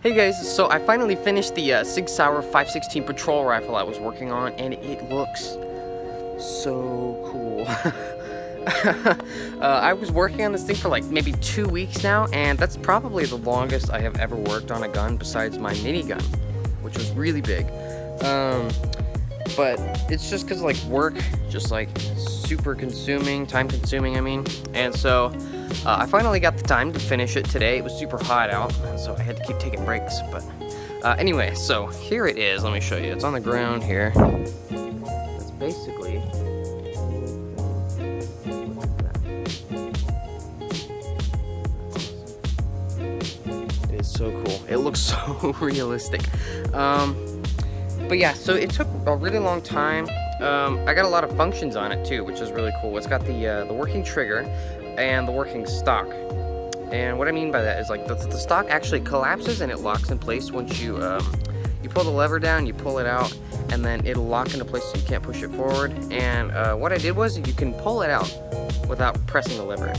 Hey guys, so I finally finished the Sig Sauer 5.16 patrol rifle I was working on, and it looks so cool. I was working on this thing for like maybe 2 weeks now, and that's probably the longest I have ever worked on a gun besides my minigun, which was really big. But it's just because like work, just like super consuming, time consuming I mean, and so I finally got the time to finish it today. It was super hot out, and so I had to keep taking breaks, but anyway, so here it is. Let me show you. It's on the ground here. It's basically it is so cool. It looks so realistic. But yeah, so it took a really long time. I got a lot of functions on it too, which is really cool. It's got the working trigger and the working stock. And what I mean by that is like the stock actually collapses and it locks in place once you you pull the lever down, you pull it out, and then it'll lock into place so you can't push it forward. And what I did was you can pull it out without pressing the lever.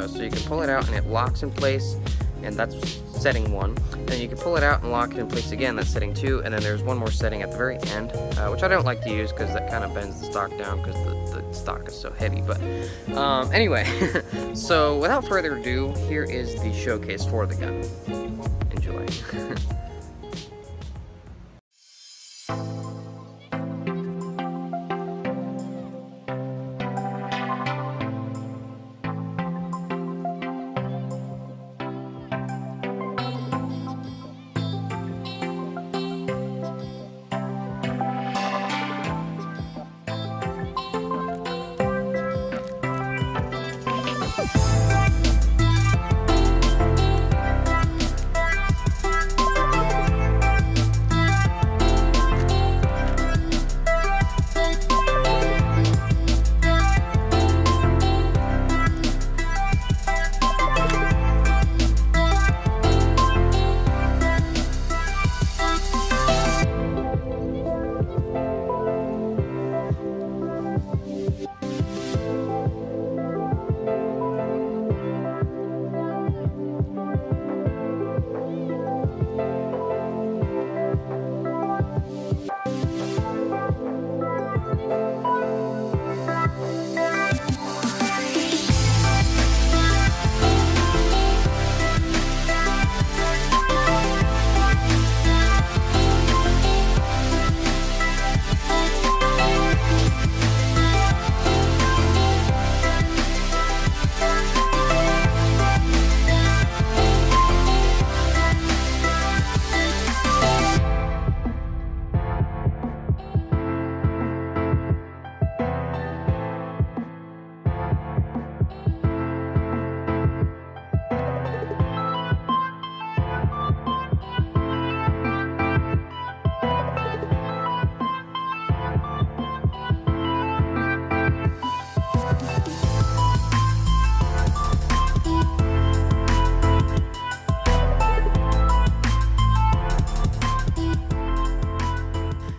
So you can pull it out and it locks in place, and that's setting 1. Then you can pull it out and lock it in place again, that's setting 2, and then there's one more setting at the very end, which I don't like to use because that kind of bends the stock down because the stock is so heavy. But anyway, so without further ado, here is the showcase for the gun. Enjoy.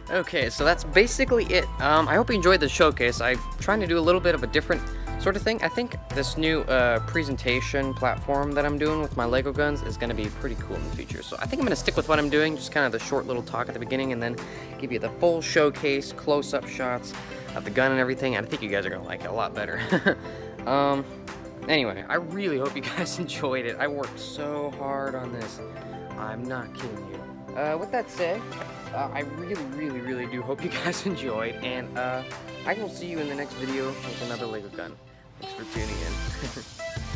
Okay, so that's basically it. I hope you enjoyed the showcase. I'm trying to do a little bit of a different sort of thing. I think this new presentation platform that I'm doing with my Lego guns is going to be pretty cool in the future. So I think I'm going to stick with what I'm doing, just kind of the short little talk at the beginning, and then give you the full showcase, close-up shots of the gun and everything. And I think you guys are going to like it a lot better. Anyway, I really hope you guys enjoyed it. I worked so hard on this. I'm not kidding you. With that said, I really do hope you guys enjoyed, and I will see you in the next video with another Lego gun. Thanks for tuning in.